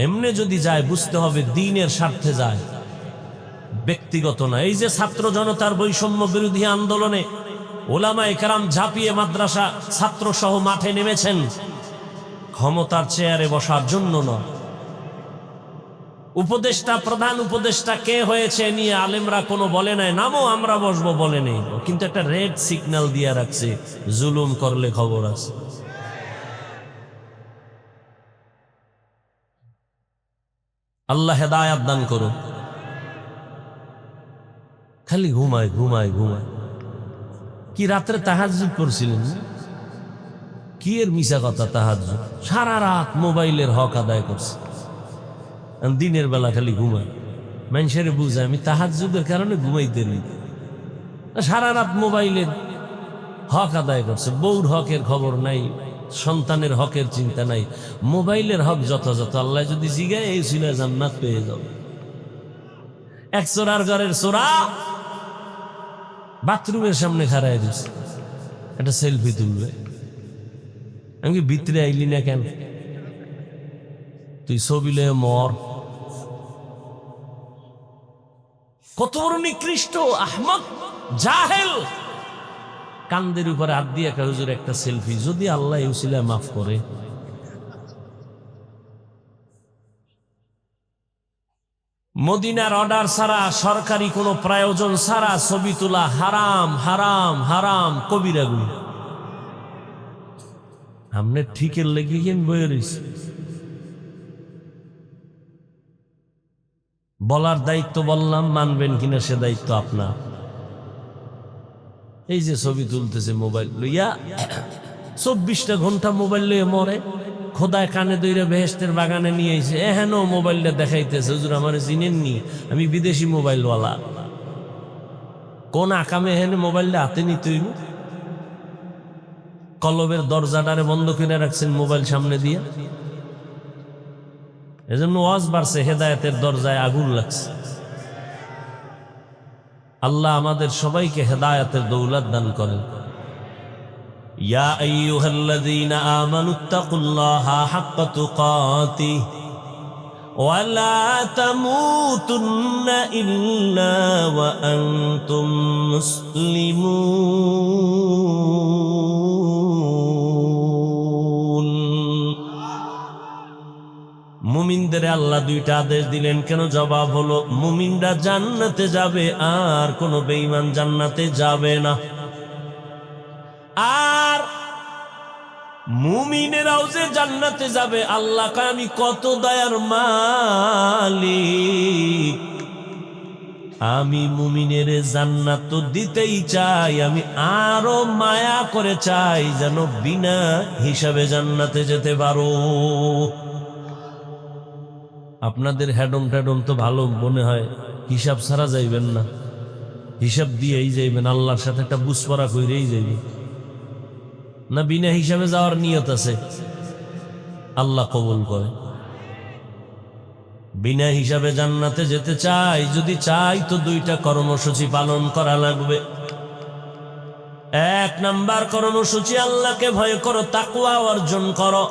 এমনি যদি যায় বুঝতে হবে দ্বীনের স্বার্থে যায়, ব্যক্তিগত না। এই যে ছাত্র জনতার বৈষম্য বিরোধী আন্দোলনে ওলামায়ে কেরাম ঝাঁপিয়ে মাদ্রাসা ছাত্র সহ মাঠে নেমেছেন, ক্ষমতার চেয়ারে বসার জন্য নয়। উপদেষ্টা, প্রধান উপদেষ্টা কে হয়েছে নিয়ে আলেমরা কোনো বলে নাই, নামও আমরা বসবো বলে নেই, কিন্তু একটা রেড সিগন্যাল দিয়ে রাখছে, জুলুম করলে খবর আছে। আল্লাহ হেদায়াত দান করো। খালি ঘুমায় ঘুমায় ঘুমায়। কি রাত্রে তাহাজ্জুদ করছিলেন? কি এর মিশা কথা? তাহাজ্জুদ সারা রাত মোবাইলের হক আদায় করছে, দিনের বেলা খালি ঘুমায়। মানুষের বুঝায় আমি তাহাজ্জুদের কারণে ঘুমাইতে নেই। সারা রাত মোবাইলের হক আদায় করছে। বউর হকের খবর নাই, সন্তানের হকের চিন্তা নাই। মোবাইলের হক যথাযথ আল্লাহ যদি জিগায়, এই ছিল জান্নাত পেয়ে যাবে। এক চোরার ঘরের চোরা বাথরুমের সামনে খাড়ায় দিচ্ছে, একটা সেলফি তুলবে। আমি ভিতরে আইলি না কেন? তুই ছবি লয়ে মর। কত বড় নিকৃষ্ট আহমক জাহেল। কান্দের উপরে হাত দিয়ে একটা হুজুর একটা সেলফি, যদি আল্লাহ উসিলায় মাফ করে। মদিনার অর্ডার ছাড়া, সরকারি কোনো প্রয়োজন ছাড়া ছবি তোলা হারাম, হারাম, হারাম, কবিরা গুনাহ। আমনে ঠিকের লেগে গিয়ে বয়ে রয়েছে। বলার দায়িত্ব বললাম, মানবেন কিনা সে দায়িত্ব আপনার। এই যে ছবি তুলতেছে মোবাইল লইয়া, 24টা ঘন্টা মোবাইল লইয়া মরে। খোদায় কানে দইরা বেহেশতের বাগানে নিয়ে আইছে, এহেন মোবাইলটা দেখাইতেছে, হুজুর আমার চিনেননি, আমি বিদেশি মোবাইলওয়ালা। কোন আকামে এহেন মোবাইলটা হাতে নিতে হইব? কলবের দরজাটারে বন্ধ করে রাখছেন মোবাইল সামনে দিয়ে। এজন্য ওয়াজ বাড়ছে, হেদায়েতের দরজায় আগুন লাগছে। আল্লাহ আমাদের সবাইকে হেদায়েতের দৌলত দান করেন। ইয়া আইয়ুহাল্লাযীনা আমানুত্তাকুল্লাহা হাক্কা তুকাতিহি ওয়া লা তামুতুন্না ইল্লা ওয়া আনতুম মুসলিমুন। মুমিনদের আল্লাহ দুইটা আদেশ দিলেন কেন? জবাব হলো, মুমিনরা জান্নাতে যাবে আর কোন বেঈমান জান্নাতে যাবে না। আর মুমিনেরাও যে জান্নাতে যাবে, আল্লাহ কয় আমি কত দয়ার মালিক, আমি মুমিনের জান্নাত তো দিতেই চাই, আমি আরো মায়া করে চাই যেন বিনা হিসাবে জান্নাতে যেতে পারো। আপনাদের হ্যাডম ট্যাডম তো ভালো মনে হয়, হিসাব ছাড়া যাইবেন না, হিসাব দিয়েই যাইবেন, আল্লাহর সাথে একটা বুঝপড়া কইরেই যাইবেন না। বিনা হিসাবে যাওয়ার নিয়ত আছে, আল্লাহ কবুল করে। বিনা হিসাবে জান্নাতে যেতে চাই, যদি চাই তো দুইটা কর্মসূচি পালন করা লাগবে। এক নাম্বার কর্মসূচি, আল্লাহকে ভয় করো, তাকওয়া অর্জন করো।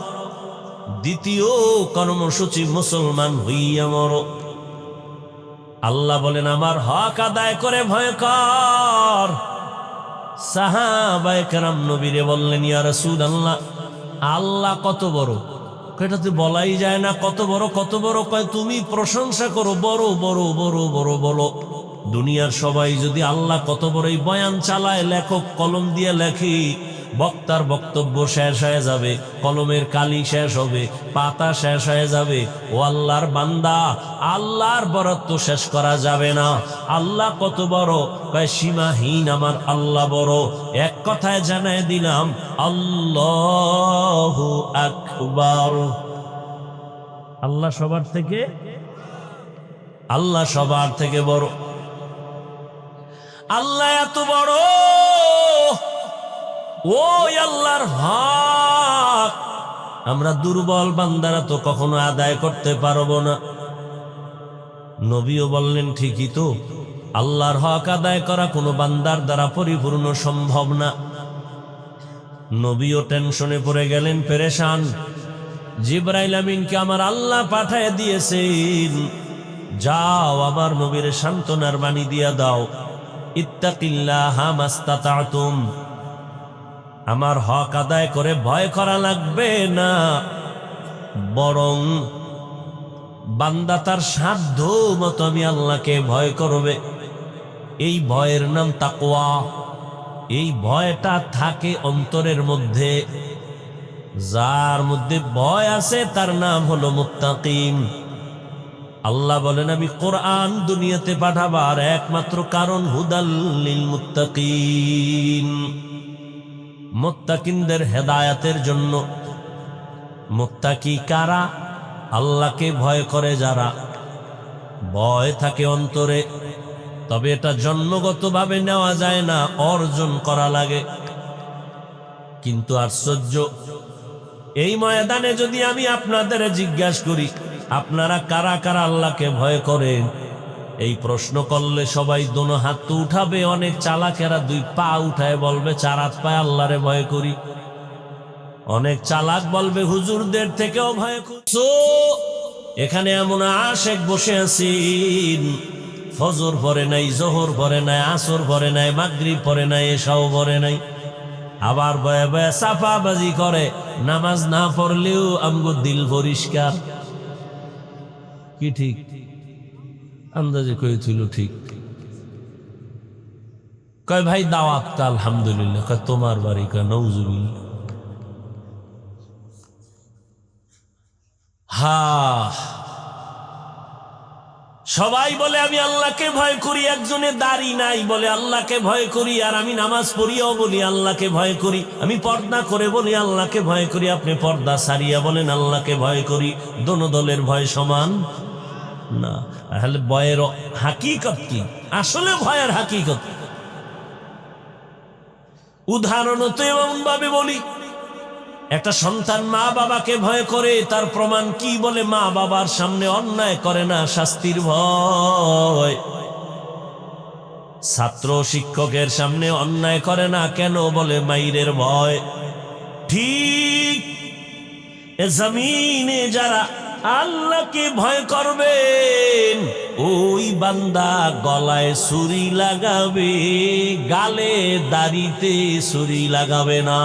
দ্বিতীয় কর্মসূচি, মুসলমান হইয়া মরো। আল্লাহ বলেন আমার হক আদায় করে ভয় কর। সাহাবায়ে কেরাম নবীরে বললেন, ইয়া রাসূলুল্লাহ, আল্লাহ কত বড়? এটা তো বলাই যায় না, কত বড় কত বড়। কয় তুমি প্রশংসা করো, বড় বড় বড় বড় বড়। দুনিয়ার সবাই যদি আল্লাহ কত বড়ই বয়ান চালায়, লেখক কলম দিয়ে লেখি, বক্তার বক্তব্য শেষ হয়ে যাবে, কলমের কালি শেষ হবে, পাতা শেষ হয়ে যাবে। ও আল্লাহর বান্দা, আল্লাহর বরত্ব শেষ করা যাবে না। আল্লাহ কত বড়? কয় সীমাহীন আমার আল্লাহ বড়। এক কথায় জানায় দিলাম, আল্লাহু আকবার। আল্লাহ সবার থেকে, আল্লাহ সবার থেকে বড়। আল্লাহ এত বড়, ওই আল্লাহর হক আমরা দুর্বল বান্দারা তো কখনো আদায় করতে পারবো না। নবীও বললেন ঠিকই তো, আল্লাহর হক আদায় করা কোনো বান্দার দ্বারা পরিপূর্ণ সম্ভব না। নবীও টেনশনে পড়ে গেলেন, পেরেশান। জিবরাইল আমিনকে আমার আল্লাহ পাঠায় দিয়েছেন, যাও আমার নবীর সান্ত্বনার বাণী দিয়া দাও, ইত্তাকিল্লাহা মাস্তাতাতুম, আমার হক আদায় করে ভয় করা লাগবে না, বরং বান্দা তার সাধ্য মতো আমি আল্লাহকে ভয় করবে। এই ভয়ের নাম তাকওয়া। এই ভয়টা থাকে অন্তরের মধ্যে। যার মধ্যে ভয় আছে তার নাম হলো মুত্তাকিন। আল্লাহ বলেন আমি কোরআন দুনিয়াতে পাঠাবার একমাত্র কারণ হুদাল লিল মুত্তাকিন, মুত্তাকিনদের হেদায়েতের জন্য। মুত্তাকি কারা? আল্লাহকে ভয় করে যারা। ভয় থাকে অন্তরে, তবে এটা জন্মগতভাবে নেওয়া যায় না, অর্জন করা লাগে। কিন্তু আশ্চর্য, এই ময়দানে যদি আমি আপনাদের জিজ্ঞাসা করি আপনারা কারা কারা আল্লাহকে ভয় করেন, এই প্রশ্ন করলে সবাই দোনো হাত তো উঠাবে, অনেক চালাকেরা দুই পা উঠায় বলবে চার হাত পায়ে আল্লাহরে ভয় করি। অনেক চালাক বলবে হুজুরদের থেকেও ভয় করি। এখানে এমন আশেক বসে আছেন, ফজর পরে নাই, জোহর পরে নাই, আসর পরে নাই, মাগরিব পরে নাই, এশাও পরে নাই, আবার বয়ে বয়ে চাপাবাজি করে। নামাজ না পড়লেও আমগো দিল পরিষ্কার। কি ঠিক? আন্দাজে কই ছিল ঠিক। কয় ভাই দাওয়াত কা আলহামদুলিল্লাহ। কয় তোমার বাড়ি? কয় নওজুবিল্লাহ। সবাই বলে আমি আল্লাহকে ভয় করি, একজনে দাড়ি নাই বলে আল্লাহকে ভয় করি, আর আমি নামাজ পড়িও বলি আল্লাহকে ভয় করি, আমি পর্দা করে বলি আল্লাহকে ভয় করি, আপনি পর্দা সারিয়া বলেন আল্লাহকে ভয় করি। দোনো দলের ভয় সমান না। তাহলে ভয়ের হাকিকত কি? আসলে ভয়ের হাকিকত উদাহরণত এমন ভাবে বলি, একটা সন্তান মা বাবাকে ভয় করে, তার প্রমাণ কি? বলে মা বাবার সামনে অন্যায় করে না, শাস্তির ভয়। ছাত্র শিক্ষকের সামনে অন্যায় করে না, কেন? বলে মাইরের ভয়। ঠিক এ জমিনে যারা আল্লাহকে ভয় করবেন, ওই বান্দা গলায় ছুরি লাগাবে, গালে দাড়িতে ছুরি লাগাবে না।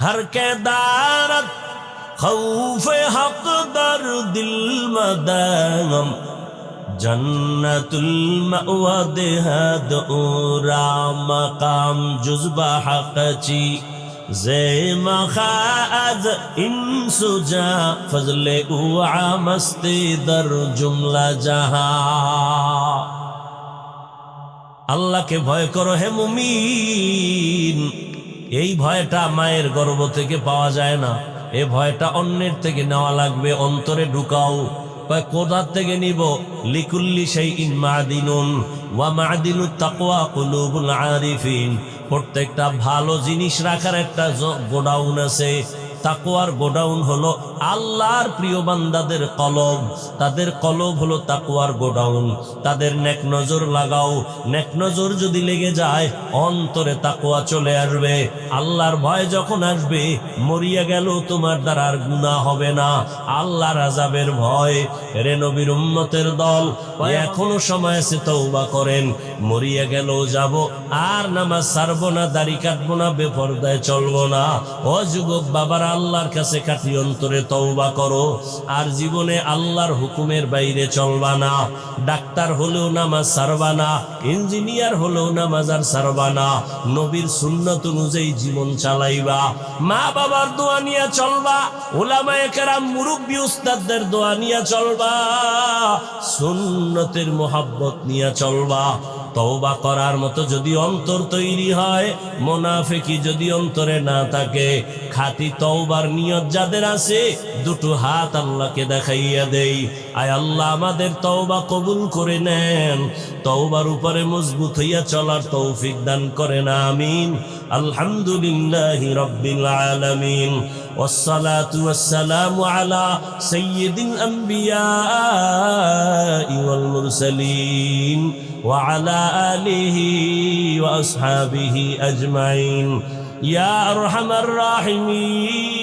हर के दारत खौफे हक दर दिल मदगम जन्नतुल मअवा देहद उरा मकाम जुज़बा हक़ची ज़े मखाज़ इंसुजा फज़ले उआ मस्ती दर जुमला जहां। अल्लाह के भय करो हे मुमीन। এই ভয়টা মায়ের গর্ভ থেকে পাওয়া যায় না, এই ভয়টা অন্যের থেকে নেওয়া লাগবে। অন্তরে ঢুকাও। কোথার থেকে নিব? লিকুল্লি শাইইন মাদিনুন ওয়া মাদিনুত তাকওয়া কুলুবুল আরিফিন। প্রত্যেকটা ভালো জিনিস রাখার একটা গোডাউন আছে। তাকওয়ার গোডাউন হলো আল্লাহর প্রিয় বান্দাদের কলব, তাদের কলব হলো তাকওয়ার গোডাউন। তাদের নেক নজর লাগাও। নেক নজর যদি লেগে যায়, অন্তরে তাকওয়া চলে আসবে। আল্লাহর ভয় যখন আসবে, মরিয়া গেল তোমার দ্বারা আর গুনাহ হবে না। আল্লাহর আযাবের ভয়। রে নবীর উম্মতের দল, এখনো সময় আছে, তওবা করেন। মরিয়া গেল যাব, আর নামাজ ছাড়বো না, দাড়ি কাটবো না, বেপরদায় চলবো না। ও যুবক বাবারা, আল্লাহর কাছে কাটি অন্তরে তওবা করো, আর জীবনে আল্লাহর হুকুমের বাইরে চলবা না। ডাক্তার হলেও নামাজ ছাড়বা না, ইঞ্জিনিয়ার হলেও নামাজ আর ছাড়বা না। নবীর সুন্নাত অনুযায়ী জীবন চালাইবা। মা বাবার দোয়া নিয়ে চলবা, উলামায়ে কেরাম মুরব্বি উস্তাদদের দোয়া নিয়ে চলবা, সুন্নতের মোহাব্বত নিয়ে চলবা। তওবা করার মতো যদি অন্তর তৈরি হয়, মুনাফিকি যদি অন্তরে না থাকে, খাঁটি তওবার নিয়ত যাদের আছে, দুটো হাত আল্লাহকে দেখাইয়া দেই, আয় আল্লাহ আমাদের তওবা কবুল করে নেন। তওবার উপরে মজবুত হইয়া চলার তৌফিক দান করেন, আমিন। আলহামদুলিল্লাহি রাব্বিল আলামিন। ওয়াসসালাতু ওয়াসসালামু আলা সাইয়্যিদিল আম্বিয়া ওয়াল মুরসালিন وعلى آله وأصحابه أجمعين يا أرحم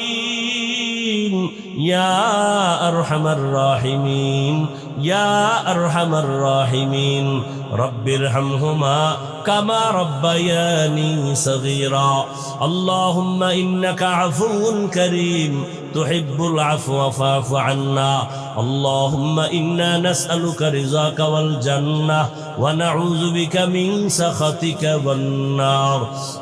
الراحمين يا أرحم الراحمين يا أرحم الراحمين رب ارحمهما كما ربياني صغيرا اللهم إنك عفو كريم تحب العفو فاعف عنا اللهم إنا نسألك رضاك والجنة ونعوذ بك من سخطك والنار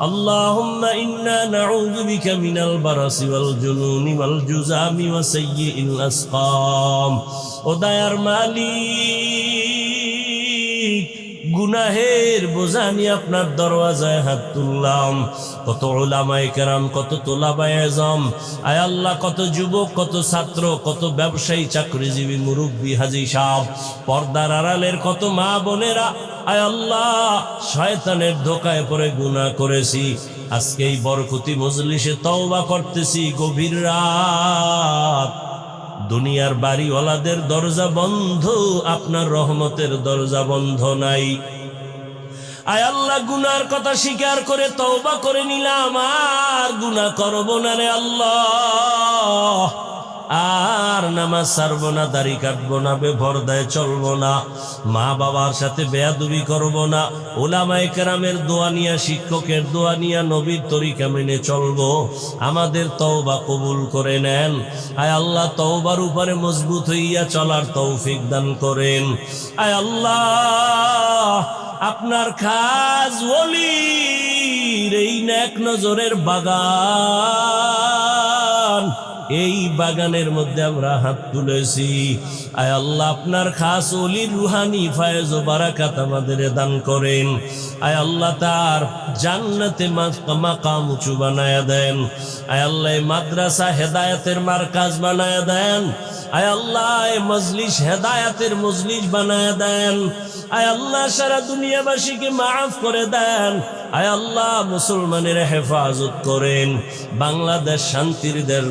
اللهم إنا نعوذ بك من البرص والجنون والجذام وسيء الأسقام ودير مالك গুনাহের বোঝা নিয়ে আপনার দরওয়াজায় হাত তুললাম। কত উলামায়ে কেরাম, কত তোলাবায়ে আযম, আয় আল্লাহ, কত যুবক, কত ছাত্র, কত ব্যবসায়ী, চাকরিজীবী, মুরব্বী, হাজী সাহেব, পর্দার আড়ালের কত মা বোনেরা, আয় আল্লাহ, শয়তানের ধোকায় পড়ে গুনাহ করেছি। আজকে এই বরকতি মজলিসে তওবা করতেছি। গভীর রাত, দুনিয়ার বাড়িওয়ালাদের দরজা বন্ধ, আপনার রহমতের দরজা বন্ধ নাই। আয় আল্লাহ, গুনার কথা স্বীকার করে তওবা করে নিলাম, আর গুনাহ করব না রে আল্লাহ, আর নামাজ ছাড়বো না, দাড়ি কাটবো না, বেপরদায় চলবো না, মা বাবার সাথে বেয়াদবি করবো না, উলামায়ে কেরামের দোয়া নিয়া, শিক্ষকের দোয়া নিয়া, নবীর তরিকা মেনে চলবো। আমাদের তওবা কবুল করে নেন। আয় আল্লাহ, তওবার উপরে মজবুত হইয়া চলার তৌফিক দান করেন। আয় আল্লাহ, আপনার খাস ওলির এই নেক নজরের বাগান, এই বাগানের মধ্যে আমরা হাত তুলেছি। আয় আল্লাহ, আপনার খাস ওলির রুহানি ফায়েজ ও বারাকাত আমাদের দান করেন। আয় আল্লাহ, তার জান্নাতে মাকাম উঁচু বানায়া দেন। আয় আল্লাহ, মাদ্রাসা হেদায়েতের মারকাজ বানায়া দেন। আয় আল্লাহ, মজলিস হেদায়েতের মজলিস বানায়া দেন। আয় আল্লাহ, সারা দুনিয়াবাসীকে মাফ করে দেন। আয় আল্লাহ, মুসলমানের হেফাজত করেন। বাংলাদেশ শান্তির দেশ